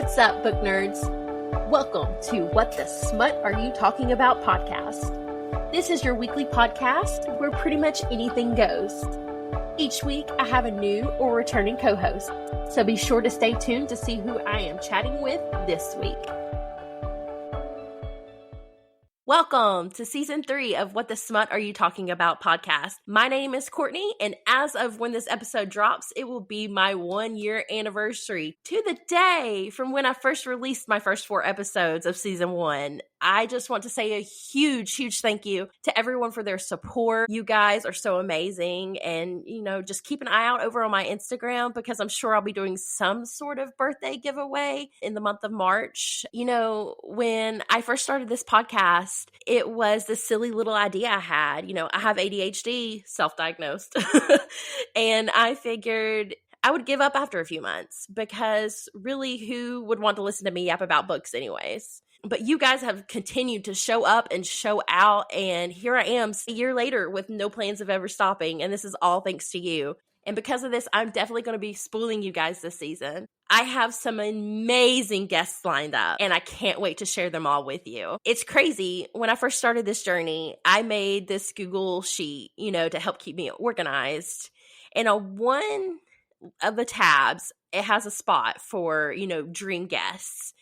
What's up, book nerds? Welcome to What the Smut Are You Talking About podcast. This is your weekly podcast where pretty much anything goes. Each week, I have a new or returning co-host, so be sure to stay tuned to see who I am chatting with this week. Welcome to Season 3 of What the Smut Are You Talking About podcast. My name is Cortney, and as of when this episode drops, it will be my 1-year anniversary to the day from when I first released my first 4 episodes of Season 1. I just want to say a huge thank you to everyone for their support. You guys are so amazing, and, just keep an eye out over on my Instagram because I'm sure I'll be doing some sort of birthday giveaway in the month of March. When I first started this podcast, it was this silly little idea I had. I have ADHD, self-diagnosed, and I figured I would give up after a few months because really, who would want to listen to me yap about books anyways? But you guys have continued to show up and show out, and here I am a year later with no plans of ever stopping, and this is all thanks to you. And because of this, I'm definitely going to be spoiling you guys this season. I have some amazing guests lined up, and I can't wait to share them all with you. It's crazy. When I first started this journey, I made this Google sheet, to help keep me organized. And on one of the tabs, it has a spot for, dream guests.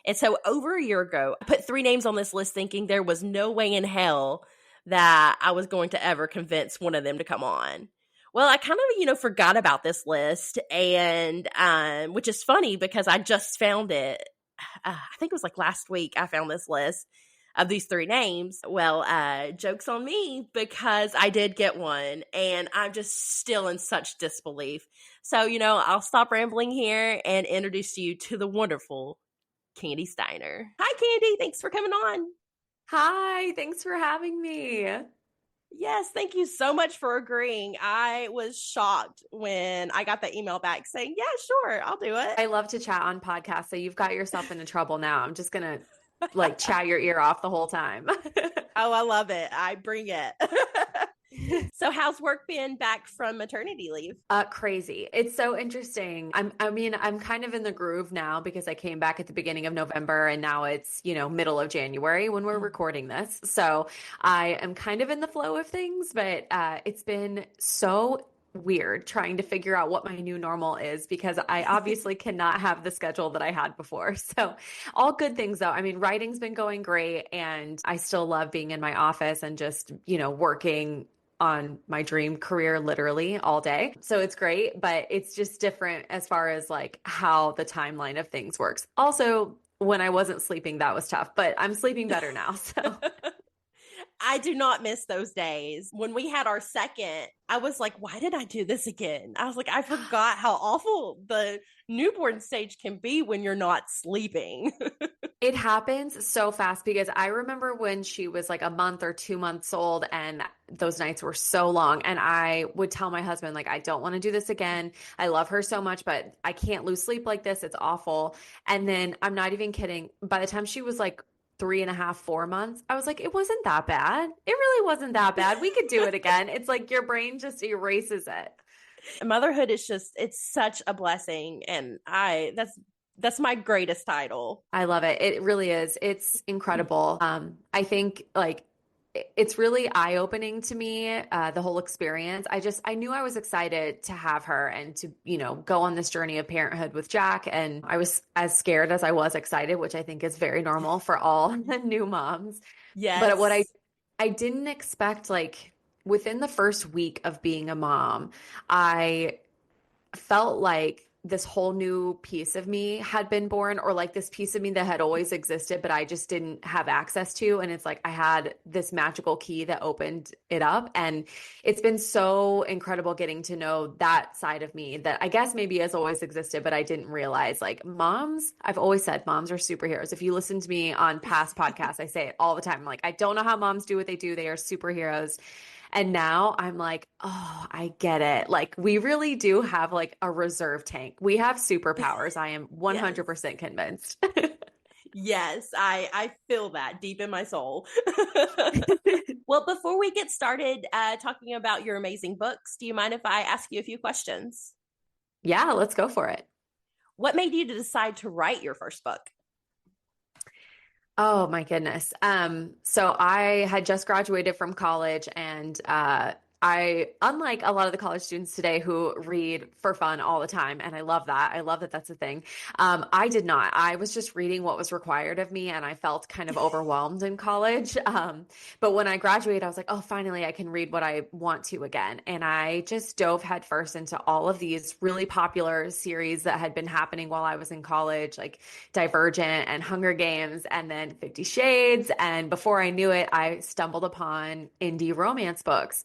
And so over a year ago, I put 3 names on this list thinking there was no way in hell that I was going to ever convince one of them to come on. Well, I kind of, forgot about this list, and which is funny because I just found it. I think it was like last week I found this list of these 3 names. Well, joke's on me because I did get one, and I'm just still in such disbelief. So, I'll stop rambling here and introduce you to the wonderful Kandi Steiner. Hi, Kandi. Thanks for coming on. Hi. Thanks for having me. Yes, thank you so much for agreeing. I was shocked when I got the email back saying, yeah, sure, I'll do it. I love to chat on podcasts, so you've got yourself into trouble now. I'm just going to chat your ear off the whole time. Oh, I love it. I bring it. So how's work been back from maternity leave? Crazy. It's so interesting. I'm kind of in the groove now because I came back at the beginning of November, and now it's, middle of January when we're recording this. So I am kind of in the flow of things, but it's been so weird trying to figure out what my new normal is because I obviously cannot have the schedule that I had before. So all good things though. I mean, writing's been going great, and I still love being in my office and just, working on my dream career literally all day. So it's great, but it's just different as far as how the timeline of things works. Also, when I wasn't sleeping, that was tough, but I'm sleeping better now. So I do not miss those days. When we had our second, I was like, why did I do this again? I was like, I forgot how awful the newborn stage can be when you're not sleeping. It happens so fast because I remember when she was like a month or 2 months old, and those nights were so long, and I would tell my husband, I don't want to do this again. I love her so much, but I can't lose sleep like this. It's awful. And then I'm not even kidding. By the time she was 3.5, 4 months, I was like, it wasn't that bad. It really wasn't that bad. We could do it again. It's like your brain just erases it. Motherhood is it's such a blessing. And that's my greatest title. I love it. It really is. It's incredible. I think it's really eye-opening to me, the whole experience. I knew I was excited to have her and to, go on this journey of parenthood with Jack. And I was as scared as I was excited, which I think is very normal for all new moms. Yes. But what I didn't expect, within the first week of being a mom, I felt like this whole new piece of me had been born, or this piece of me that had always existed, but I just didn't have access to. And it's I had this magical key that opened it up. And it's been so incredible getting to know that side of me that I guess maybe has always existed, but I didn't realize moms, I've always said moms are superheroes. If you listen to me on past podcasts, I say it all the time. I don't know how moms do what they do. They are superheroes. And now I'm oh, I get it. We really do have a reserve tank. We have superpowers. I am 100% convinced. Yes, I feel that deep in my soul. Well, before we get started talking about your amazing books, do you mind if I ask you a few questions? Yeah, let's go for it. What made you to decide to write your first book? Oh my goodness. So I had just graduated from college and unlike a lot of the college students today who read for fun all the time, and I love that. I love that that's a thing. I did not. I was just reading what was required of me, and I felt kind of overwhelmed in college. But when I graduated, I was like, oh, finally, I can read what I want to again. And I just dove headfirst into all of these really popular series that had been happening while I was in college, like Divergent and Hunger Games, and then 50 Shades. And before I knew it, I stumbled upon indie romance books.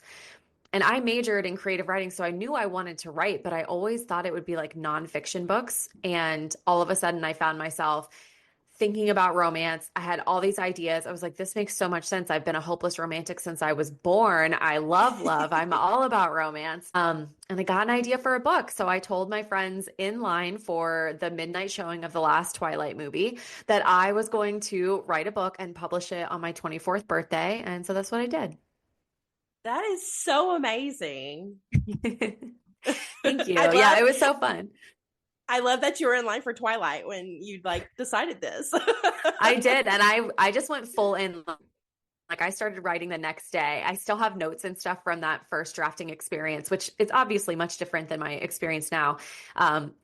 And I majored in creative writing, so I knew I wanted to write, but I always thought it would be like nonfiction books. And all of a sudden, I found myself thinking about romance. I had all these ideas. I was like, this makes so much sense. I've been a hopeless romantic since I was born. I love love. I'm all about romance. And I got an idea for a book. So I told my friends in line for the midnight showing of the last Twilight movie that I was going to write a book and publish it on my 24th birthday. And so that's what I did. That is so amazing. Thank you. I Yeah, love it was so fun. I love that you were in line for Twilight when you like decided this. I did. And I just went full in. Like I started writing the next day. I still have notes and stuff from that first drafting experience, which is obviously much different than my experience now.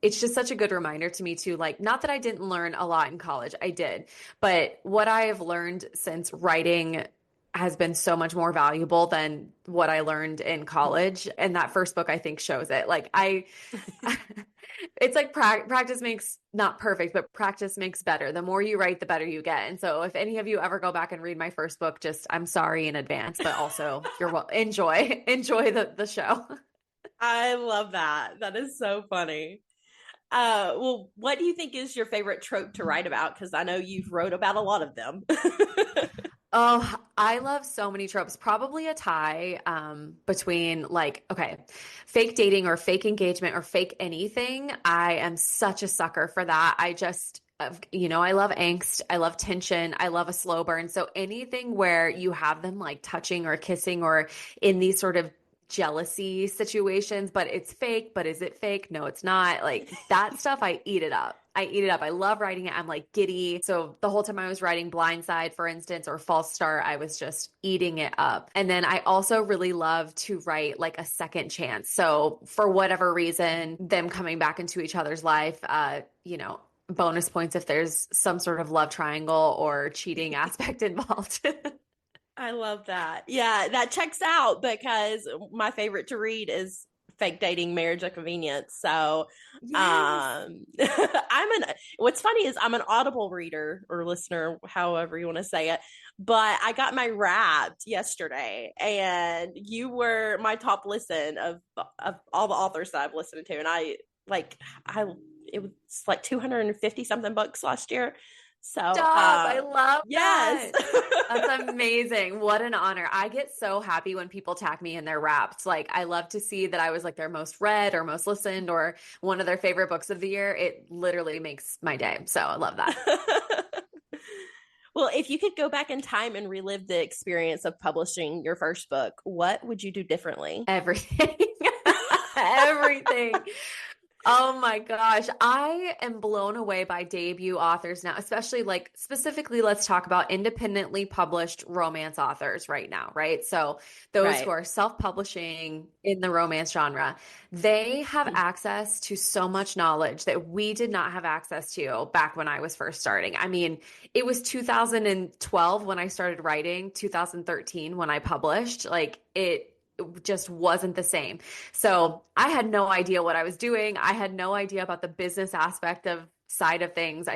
It's just such a good reminder to me too, like not that I didn't learn a lot in college, I did, but what I have learned since writing has been so much more valuable than what I learned in college. And that first book, I think, shows it. Like it's like practice makes not perfect, but practice makes better. The more you write, the better you get. And so if any of you ever go back and read my first book, just I'm sorry in advance, but also enjoy the show. I love that. That is so funny. Well, what do you think is your favorite trope to write about? Because I know you've wrote about a lot of them. Oh, I love so many tropes. Probably a tie between like, okay, fake dating or fake engagement or fake anything. I am such a sucker for that. I love angst. I love tension. I love a slow burn. So anything where you have them like touching or kissing or in these sort of jealousy situations, but it's fake. But is it fake? No, it's not. Like that stuff, I eat it up. I eat it up. I love writing it. I'm like giddy. So the whole time I was writing Blindside, for instance, or False Start, I was just eating it up. And then I also really love to write like a second chance. So for whatever reason, them coming back into each other's life, bonus points if there's some sort of love triangle or cheating aspect involved. I love that. Yeah, that checks out because my favorite to read is fake dating, marriage of convenience. So Yes. what's funny is I'm an Audible reader or listener, however you want to say it. But I got my wrapped yesterday and you were my top listen of all the authors that I've listened to. And I it was like 250 something books last year. So Stop. I love yes. that. That's amazing. What an honor. I get so happy when people tag me in their wraps. Like, I love to see that I was like their most read or most listened or one of their favorite books of the year. It literally makes my day. So I love that. Well, if you could go back in time and relive the experience of publishing your first book, what would you do differently? Everything. Everything. Oh my gosh. I am blown away by debut authors now, especially like specifically, let's talk about independently published romance authors right now, right? So those who Right. are self-publishing in the romance genre, they have access to so much knowledge that we did not have access to back when I was first starting. I mean, it was 2012 when I started writing, 2013 when I published. Like it just wasn't the same. So I had no idea what I was doing. I had no idea about the business aspect of side of things.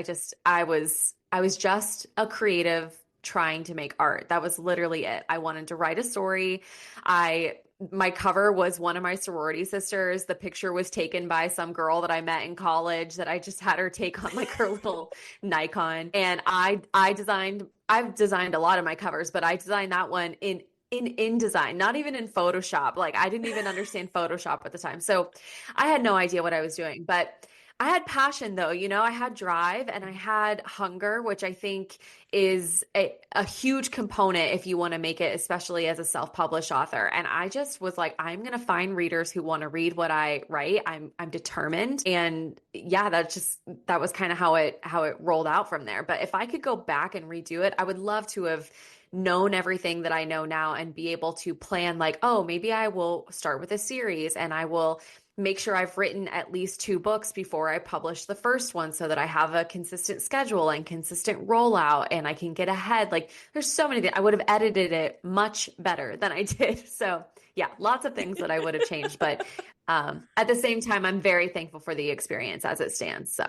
I was just a creative trying to make art. That was literally it. I wanted to write a story. My cover was one of my sorority sisters. The picture was taken by some girl that I met in college that I just had her take on like her little Nikon. And I've designed a lot of my covers, but I designed that one in InDesign, not even in Photoshop. Like I didn't even understand Photoshop at the time. So I had no idea what I was doing, but I had passion though, I had drive and I had hunger, which I think is a huge component if you want to make it, especially as a self-published author. And I just was like, I'm going to find readers who want to read what I write. I'm determined. And yeah, that was kind of how it rolled out from there. But if I could go back and redo it, I would love to have known everything that I know now and be able to plan like, oh, maybe I will start with a series and I will make sure I've written at least 2 books before I publish the first one so that I have a consistent schedule and consistent rollout and I can get ahead. Like there's so many things. I would have edited it much better than I did. So yeah, lots of things that I would have changed. But at the same time, I'm very thankful for the experience as it stands. So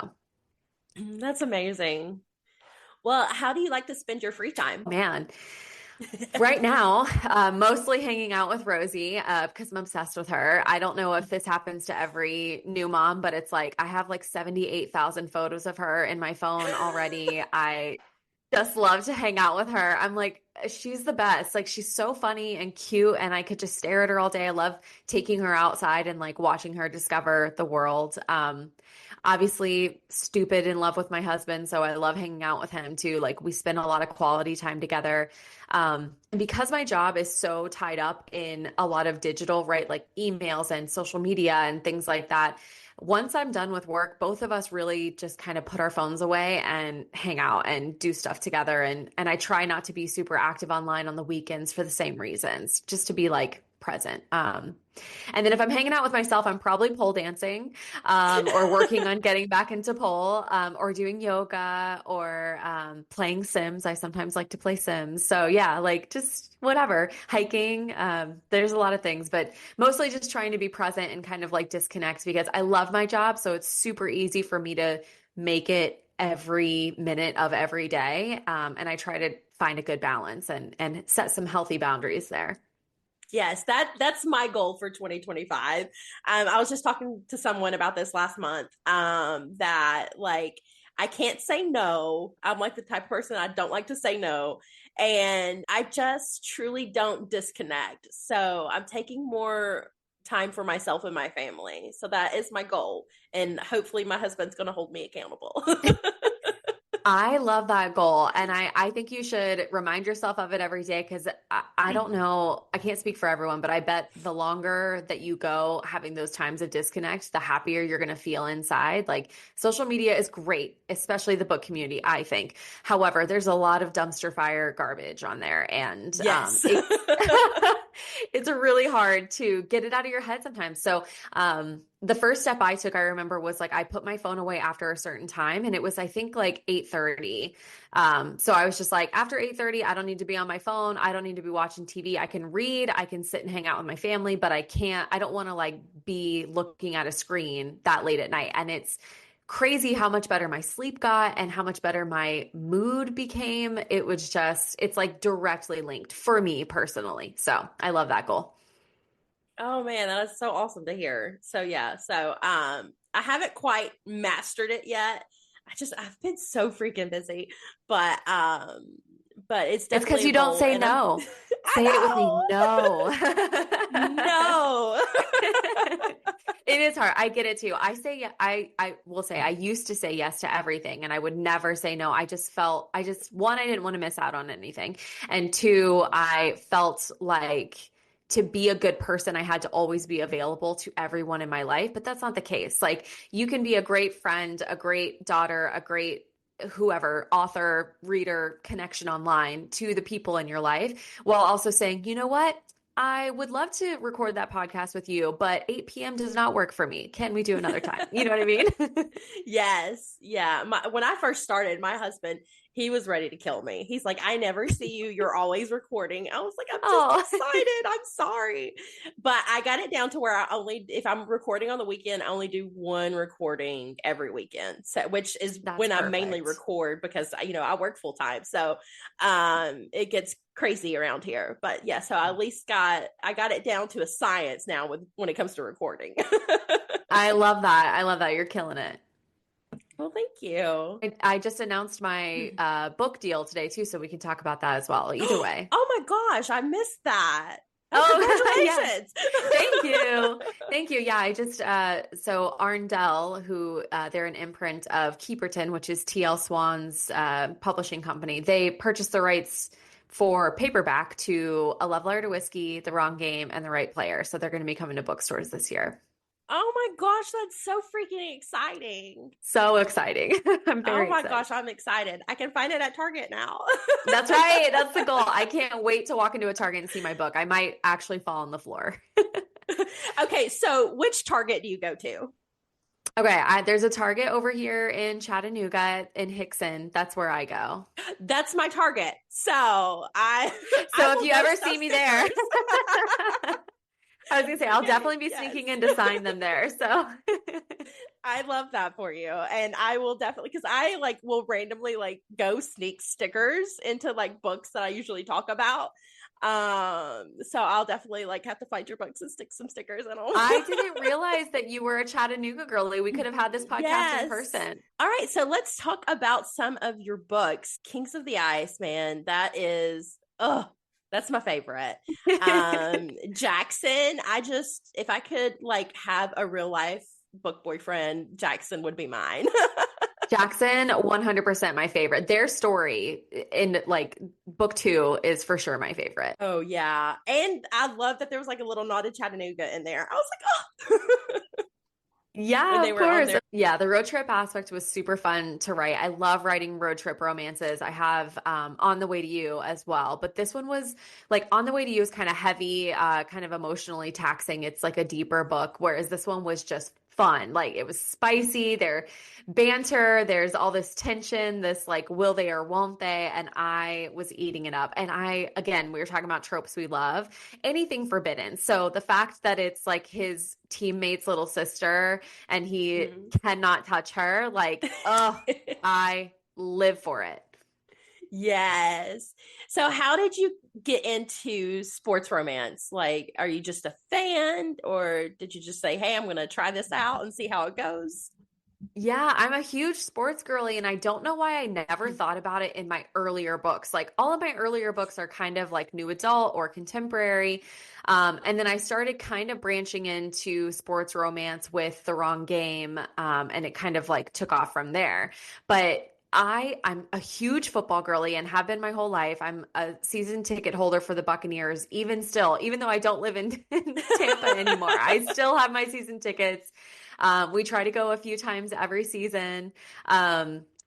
That's amazing. Well, how do you like to spend your free time? man. Right now, mostly hanging out with Rosie because I'm obsessed with her. I don't know if this happens to every new mom, but it's like I have like 78,000 photos of her in my phone already. I just love to hang out with her. I'm like, she's the best. Like, she's so funny and cute, and I could just stare at her all day. I love taking her outside and like watching her discover the world. Obviously, stupid in love with my husband, so I love hanging out with him too. Like, we spend a lot of quality time together. And because my job is so tied up in a lot of digital, right, like emails and social media and things like that, once I'm done with work, both of us really just kind of put our phones away and hang out and do stuff together. And I try not to be super active online on the weekends for the same reasons, just to be like present. And then if I'm hanging out with myself, I'm probably pole dancing, or working on getting back into pole, or doing yoga or playing Sims. I sometimes like to play Sims. So yeah, like just whatever, hiking. There's a lot of things, but mostly just trying to be present and kind of like disconnect because I love my job. So it's super easy for me to make it every minute of every day. And I try to find a good balance and set some healthy boundaries there. Yes, that's my goal for 2025. I was just talking to someone about this last month. That like I can't say no. I'm like the type of person I don't like to say no, and I just truly don't disconnect. So I'm taking more time for myself and my family. So that is my goal, and hopefully my husband's going to hold me accountable. I love that goal. And I think you should remind yourself of it every day because I don't know, I can't speak for everyone, but I bet the longer that you go having those times of disconnect, the happier you're going to feel inside. Like social media is great, especially the book community, I think. However, there's a lot of dumpster fire garbage on there. And Yes. it's really hard to get it out of your head sometimes. So the first step I took, I remember, was like I put my phone away after a certain time, and it was I think like 8:30. So I was just like, after 8:30, I don't need to be on my phone. I don't need to be watching TV. I can read. I can sit and hang out with my family, but I don't want to like be looking at a screen that late at night. And it's crazy how much better my sleep got and how much better my mood became. It's like directly linked for me personally. So I love that goal. Oh man, that is so awesome to hear. So yeah, I haven't quite mastered it yet. I've been so freaking busy, but it's It's because definitely a you don't goal say and I'm no. Say it with me. I No. know. No. It is hard. I get it too. I will say I used to say yes to everything and I would never say no. One, I didn't want to miss out on anything. And two, I felt like to be a good person, I had to always be available to everyone in my life, but that's not the case. Like you can be a great friend, a great daughter, a great whoever, author, reader, connection online to the people in your life while also saying, you know what? I would love to record that podcast with you, but 8 p.m. does not work for me. Can we do another time? You know what I mean? Yes. Yeah. When I first started, my husband, he was ready to kill me. He's like, I never see you. You're always recording. I was like, I'm Oh, just excited. I'm sorry. But I got it down to where if I'm recording on the weekend, I only do one recording every weekend. So, which is that's when I mainly perfect. record because, I work full time. So, it gets crazy around here. But yeah, so I at least I got it down to a science now when it comes to recording. I love that. I love that. You're killing it. Well, thank you. I just announced my book deal today too, so we can talk about that as well. Either way. Oh my gosh, I missed that. Oh, Oh, Yes. Congratulations. Thank you. Thank you. Yeah, I just so Arndell, who they're an imprint of Keeperton, which is TL Swan's publishing company. They purchased the rights for paperback to A Love Letter to Whiskey, The Wrong Game, and The Right Player. So they're going to be coming to bookstores this year. Oh my gosh, that's so freaking exciting. So exciting. I'm Oh very my excited. gosh, I'm excited. I can find it at Target now. That's right. That's the goal. I can't wait to walk into a Target and see my book. I might actually fall on the floor. Okay, so which Target do you go to? Okay, there's a Target over here in Chattanooga in Hickson. That's where I go. That's my Target. So I I So if will you go ever stuff see me there, stickers. I was gonna say I'll definitely be Yes. sneaking in to sign them there. So I love that for you. And I will definitely, because I like will randomly like go sneak stickers into like books that I usually talk about. So I'll definitely like have to find your books and stick some stickers in them. I didn't realize that you were a Chattanooga girly. We could have had this podcast in Yes. person. All right, so let's talk about some of your books. Kings of the Ice, man, that is that's my favorite. Jackson, I just if I could like have a real life book boyfriend, Jackson would be mine. Jackson, 100% my favorite. Their story in like book two is for sure my favorite. Oh yeah. And I love that there was like a little nod to Chattanooga in there. I was like, oh when Yeah, they of were on course. there. Yeah, the road trip aspect was super fun to write. I love writing road trip romances. I have On the Way to You as well. But this one was like On the Way to You is kind of heavy, kind of emotionally taxing. It's like a deeper book, whereas this one was just fun. Like it was spicy. There banter, there's all this tension, this like will they or won't they? And I was eating it up. And again, we were talking about tropes we love, anything forbidden. So the fact that it's like his teammate's little sister and he Mhm. cannot touch her, like, oh, I live for it. Yes. So how did you get into sports romance? Like, are you just a fan or did you just say, hey, I'm going to try this out and see how it goes? Yeah, I'm a huge sports girly, and I don't know why I never thought about it in my earlier books. Like all of my earlier books are kind of like new adult or contemporary. And then I started kind of branching into sports romance with The Wrong Game, and it kind of like took off from there. But I'm a huge football girly and have been my whole life. I'm a season ticket holder for the Buccaneers, even still, even though I don't live in Tampa anymore. I still have my season tickets. We try to go a few times every season.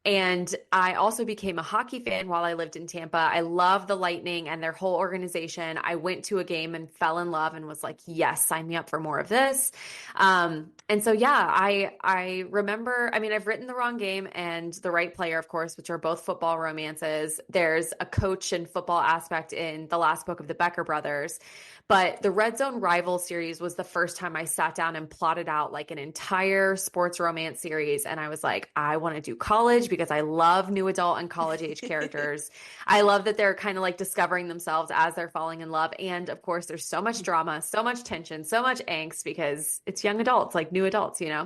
And I also became a hockey fan while I lived in Tampa. I love the Lightning and their whole organization. I went to a game and fell in love and was like, yes, sign me up for more of this. And so, yeah, I remember, I mean, I've written The Wrong Game and The Right Player, of course, which are both football romances. There's a coach and football aspect in the last book of the Becker brothers. But the Red Zone Rival series was the first time I sat down and plotted out like an entire sports romance series. And I was like, I want to do college because I love new adult and college age characters. I love that they're kind of like discovering themselves as they're falling in love. And of course, there's so much drama, so much tension, so much angst because it's young adults, like new adults, you know?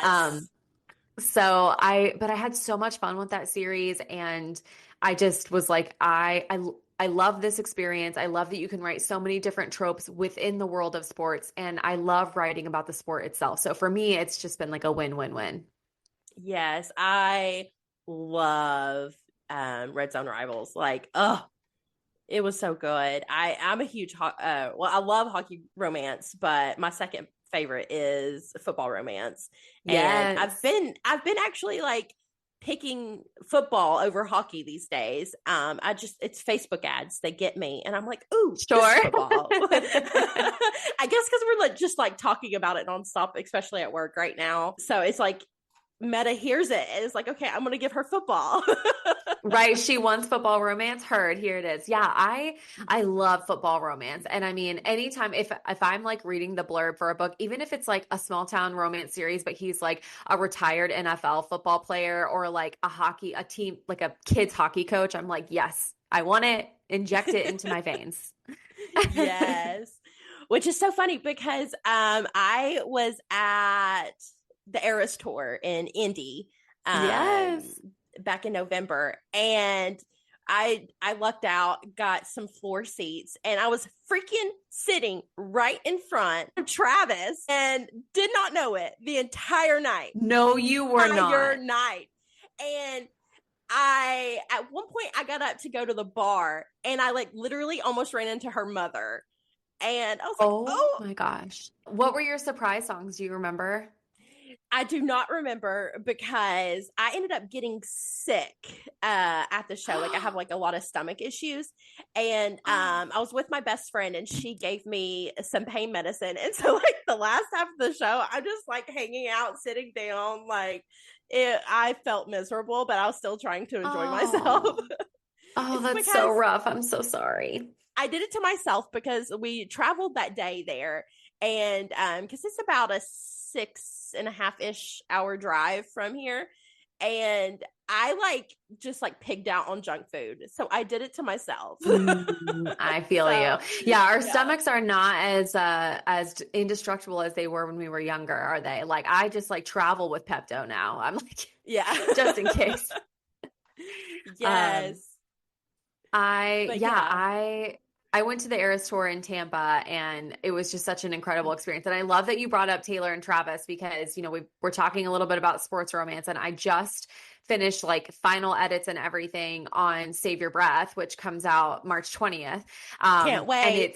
Um, Yes. but I had so much fun with that series, and I just was like, I love this experience. I love that you can write so many different tropes within the world of sports, and I love writing about the sport itself. So for me, it's just been like a win-win-win. Yes. I love Red Zone Rivals. Like, oh, it was so good. I'm a huge well, I love hockey romance, but my second favorite is football romance. And Yes. I've been actually like picking football over hockey these days. I just it's Facebook ads, they get me and I'm like, "Ooh, this is Sure. football." I guess cuz we're like just like talking about it nonstop, especially at work right now. So it's like Meta hears it and it's like, "Okay, I'm going to give her football." Right. She wants football romance. Heard. Here it is. Yeah, I love football romance. And I mean, anytime if I'm like reading the blurb for a book, even if it's like a small town romance series, but he's like a retired NFL football player or like a team, like a kids hockey coach, I'm like, yes, I want it. Inject it into my veins. Yes. Which is so funny because I was at the Eras tour in Indy um Yes. back in November and I lucked out, got some floor seats, and I was freaking sitting right in front of Travis and did not know it the entire night. No, you were Entire not. night. And I at one point I got up to go to the bar and I like literally almost ran into her mother. And I was like, Oh oh, my gosh. What were your surprise songs? Do you remember? I do not remember because I ended up getting sick at the show. Like I have like a lot of stomach issues, and I was with my best friend, and she gave me some pain medicine. And so, like the last half of the show, I'm just like hanging out, sitting down, like I felt miserable, but I was still trying to enjoy myself. Oh, oh, It's that's so because rough. I'm so sorry. I did it to myself because we traveled that day there, and because it's about a 6.5-ish hour drive from here, and I like just like pigged out on junk food, so I did it to myself. I feel you. So Yeah, our yeah, stomachs are not as indestructible as they were when we were younger, are they? Like I just like travel with Pepto now. I'm like yeah. just in case. Um, Yes, I but yeah, yeah, I went to the Eras tour in Tampa and it was just such an incredible experience. And I love that you brought up Taylor and Travis because, we're talking a little bit about sports romance and I just finished like final edits and everything on Save Your Breath, which comes out March 20th. can't And wait.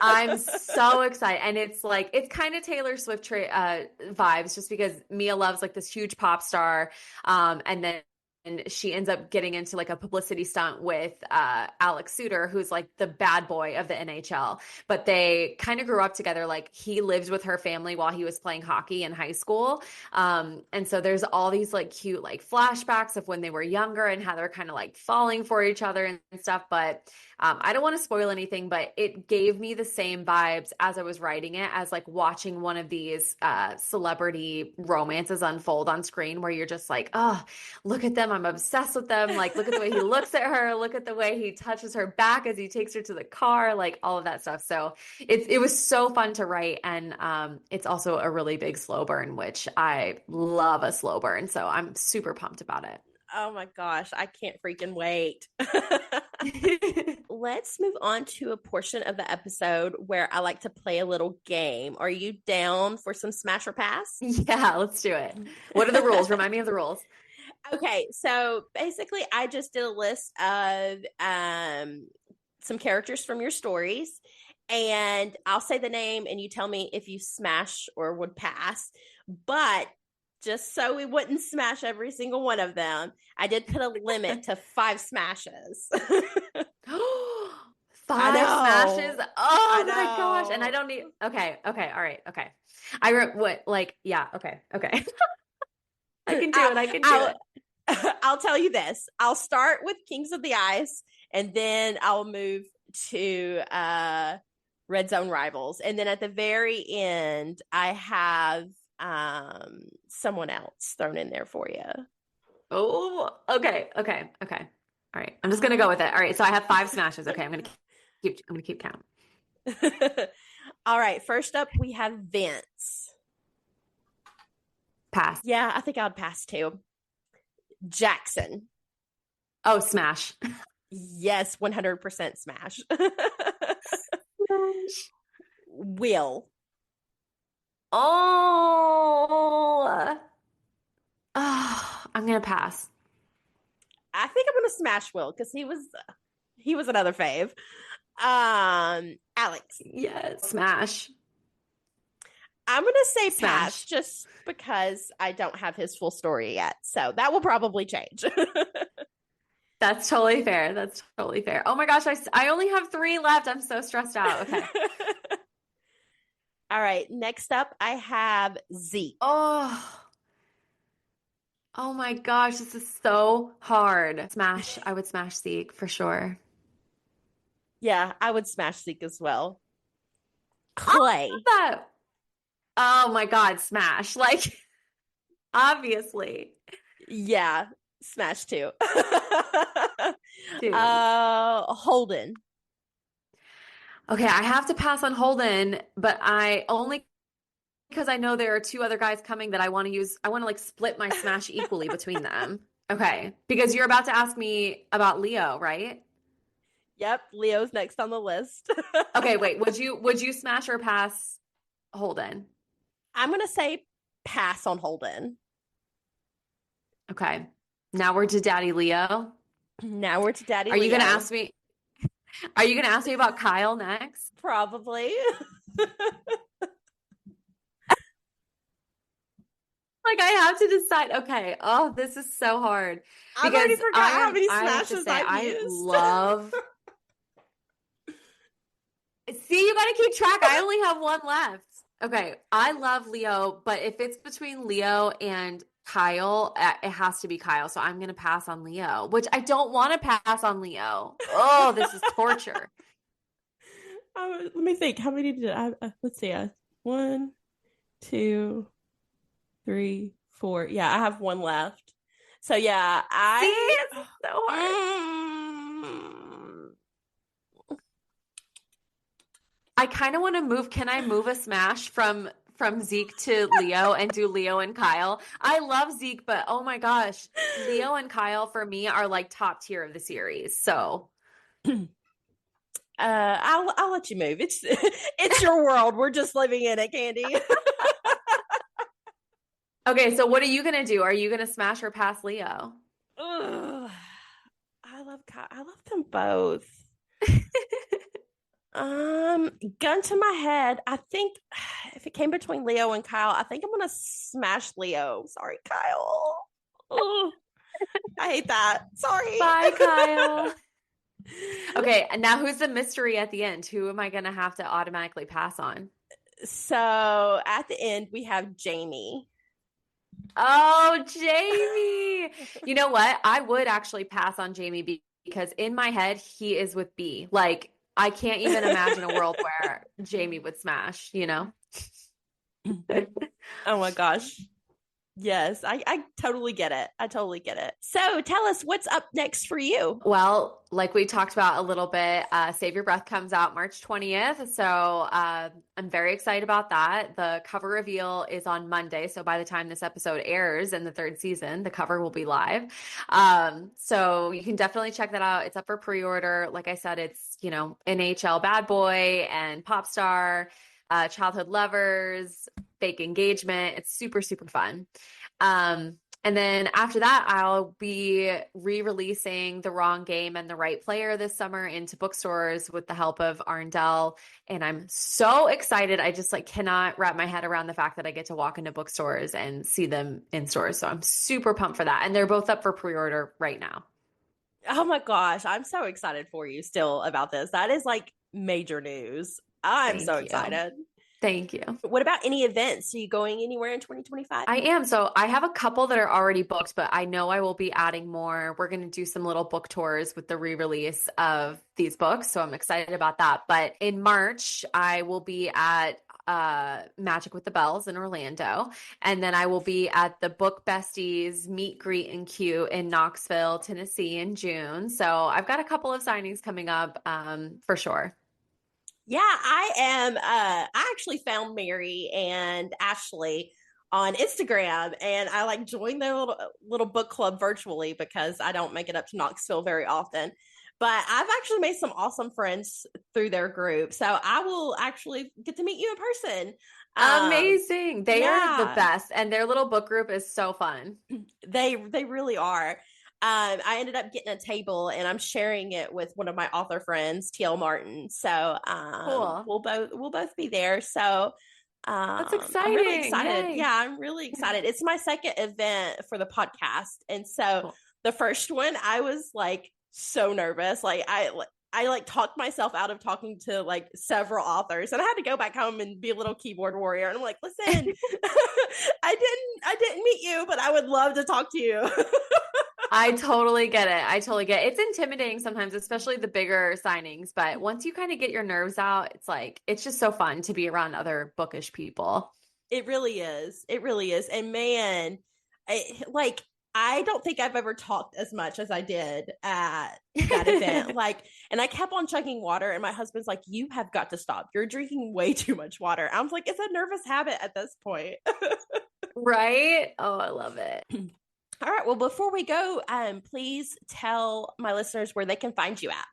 I'm so excited. And it's like, it's kind of Taylor Swift vibes just because Mia loves like this huge pop star. And then and she ends up getting into like a publicity stunt with Alex Suter, who's like the bad boy of the NHL. But they kind of grew up together. Like he lived with her family while he was playing hockey in high school. And so there's all these like cute like flashbacks of when they were younger and how they're kind of like falling for each other and stuff. But I don't want to spoil anything, but it gave me the same vibes as I was writing it as like watching one of these celebrity romances unfold on screen where you're just like, oh, look at them. I'm obsessed with them. Like, look at the way he looks at her. Look at the way he touches her back as he takes her to the car, like all of that stuff. So it was so fun to write. And it's also a really big slow burn, which I love a slow burn. So I'm super pumped about Oh my gosh, I can't freaking wait. it. Let's move on to a portion of the episode where I like to play a little game. Are you down for some smash or pass? Yeah, let's do it. What are the rules? Remind me of the rules. Okay, so basically I just did a list of some characters from your stories, and I'll say the name and you tell me if you smash or would pass. But just so we wouldn't smash every single one of them, I did put a limit to 5 smashes. I Five smashes. know. Oh I my gosh. And I know. don't need, okay. Okay. All right. Okay. What, like, yeah. Okay. Okay. I can do I'll, it. I can do I'll it. I'll tell you this. I'll start with Kings of the Ice, and then I'll move to Red Zone Rivals, and then at the very end, I have someone else thrown in there for you. Oh, okay. Okay. Okay. All right. I'm just going to go with it. All right. So I have 5 smashes. Okay. I'm going to keep count. All right. First up, we have Vince. Pass. Yeah, I think I'd pass too. Jackson. Oh, smash. Yes, 100% smash. Smash. Will. Oh, I'm going to pass. I think I'm gonna smash Will because he was another fave. Alex. Yes. Smash. I'm gonna say pass Smash. just because I don't have his full story yet. So that will probably change. That's totally fair. That's totally fair. Oh my gosh, I only have 3 left. I'm so stressed out. Okay. All right. Next up, I have Zeke. Oh, oh my gosh, this is so hard. Smash. I would smash Zeke for sure. Yeah, I would smash Zeke as well. I Clay. love that. Oh my God, smash. Like, obviously. Yeah, smash too. Dude. Holden. Okay, I have to pass on Holden, but I only because I know there are 2 other guys coming that I want to use. I want to like split my smash equally between them. Okay. Because you're about to ask me about Leo, right? Yep, Leo's next on the list. Okay, wait. Would you smash or pass Holden? I'm going to say pass on Holden. Okay. Now we're to Daddy Leo. Now we're to Daddy Are you gonna Leo. ask me? Are you gonna ask me about Kyle next? Probably. Like I have to decide. Okay. Oh, this is so hard I've already because forgot how many I have to smashes say I've I used. love. See, you got to keep track. I only have one left. Okay. I love Leo, but if it's between Leo and Kyle, it has to be Kyle. So I'm going to pass on Leo, which I don't want to pass on Leo. Oh, this is torture. Let me think. How many did I? Let's see. One, two, three, four. Yeah, I have one left. So yeah, See, it's so hard. I kind of want to move. Can I move a smash from Zeke to Leo and do Leo and Kyle? I love Zeke, but oh my gosh, Leo and Kyle for me are like top tier of the series. So I'll let you move. It's your world. We're just living in it, Kandi. okay, so what are you gonna do? Are you gonna smash or pass Leo? Ugh. I love them both. Gun to my head, I think if it came between Leo and Kyle, I think I'm gonna smash Leo. Sorry, Kyle. Ugh. I hate that. Sorry. Bye, Kyle. Okay, and now who's the mystery at the end? Who am I gonna have to automatically pass on? So at the end, we have Jamie. Oh, Jamie. You know what? I would actually pass on Jamie because in my head, he is with B. Like, I can't even imagine a world where Jamie would smash, you know? Oh my gosh. Yes, I totally get it. I totally get it. So tell us what's up next for you. Well, like we talked about a little bit, Save Your Breath comes out March 20th. So I'm very excited about that. The cover reveal is on Monday. So by the time this episode airs in the third season, the cover will be live. So you can definitely check that out. It's up for pre-order. Like I said, it's, NHL bad boy and pop star, childhood lovers, fake engagement. It's super, super fun. And then after that, I'll be re-releasing The Wrong Game and The Right Player this summer into bookstores with the help of Arndell. And I'm so excited. I just cannot wrap my head around the fact that I get to walk into bookstores and see them in stores. So I'm super pumped for that. And they're both up for pre-order right now. Oh my gosh, I'm so excited for you still about this. That is major news. I'm so excited. Thank you. What about any events? Are you going anywhere in 2025? I am. So I have a couple that are already booked, but I know I will be adding more. We're going to do some little book tours with the re-release of these books. So I'm excited about that. But in March, I will be at Magic with the Bells in Orlando. And then I will be at the Book Besties Meet, Greet, and Cute in Knoxville, Tennessee in June. So I've got a couple of signings coming up for sure. Yeah, I am. I actually found Mary and Ashley on Instagram, and I joined their little book club virtually because I don't make it up to Knoxville very often. But I've actually made some awesome friends through their group, so I will actually get to meet you in person. Amazing! They are the best, and their little book group is so fun. They really are. I ended up getting a table and I'm sharing it with one of my author friends, TL Martin. So cool. We'll both be there. So that's exciting. I'm really excited. Yay. Yeah, I'm really excited. It's my second event for the podcast. And so the first one, I was so nervous. I talked myself out of talking to several authors, and I had to go back home and be a little keyboard warrior. And I'm like, listen, I didn't meet you, but I would love to talk to you. I totally get it. It's intimidating sometimes, especially the bigger signings. But once you kind of get your nerves out, it's just so fun to be around other bookish people. It really is. It really is. And man, I don't think I've ever talked as much as I did at that event. And I kept on chugging water, and my husband's like, you have got to stop. You're drinking way too much water. I was like, it's a nervous habit at this point. Right? Oh, I love it. All right. Well, before we go, please tell my listeners where they can find you at.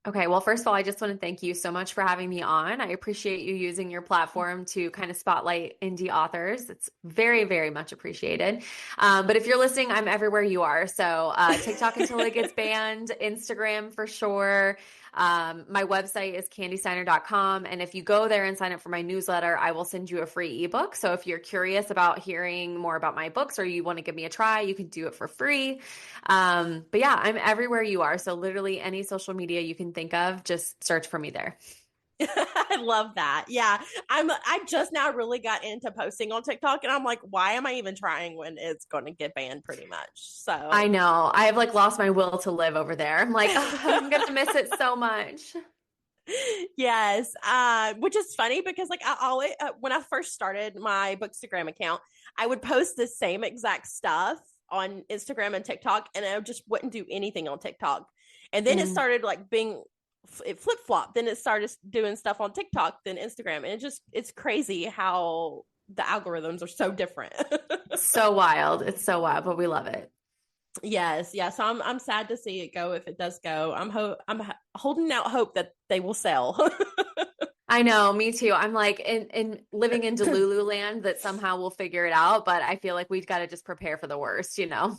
Okay, well, first of all, I just want to thank you so much for having me on. I appreciate you using your platform to kind of spotlight indie authors. It's very, very much appreciated. But if you're listening, I'm everywhere you are. So TikTok until it gets banned, Instagram for sure. My website is candysteiner.com. And if you go there and sign up for my newsletter, I will send you a free ebook. So if you're curious about hearing more about my books or you want to give me a try, you can do it for free. But yeah, I'm everywhere you are. So literally any social media you can think of, just search for me there. I love that. Yeah. I just now really got into posting on TikTok and I'm like, why am I even trying when it's going to get banned pretty much? So I know. I have like lost my will to live over there. I'm like, oh, I'm gonna miss it so much. Yes. Which is funny because like I always when I first started my Bookstagram account, I would post the same exact stuff on Instagram and TikTok and I just wouldn't do anything on TikTok. And then it started like being it flip-flopped. Then it started doing stuff on TikTok than Instagram. And it's crazy how the algorithms are so different. So wild. It's so wild, but we love it. Yes, yeah. So I'm sad to see it go if it does go. I'm holding out hope that they will sell. I know, me too. I'm like in living in Delulu land that somehow we'll figure it out, but I feel like we've got to just prepare for the worst, you know?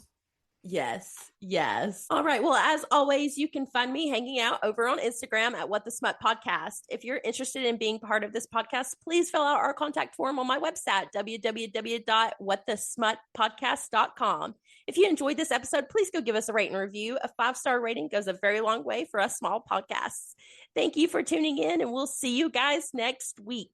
Yes, yes. All right. Well, as always, you can find me hanging out over on Instagram at What the Smut Podcast. If you're interested in being part of this podcast, please fill out our contact form on my website, www.whatthesmutpodcast.com. If you enjoyed this episode, please go give us a rate and review. A 5-star rating goes a very long way for us small podcasts. Thank you for tuning in, and we'll see you guys next week.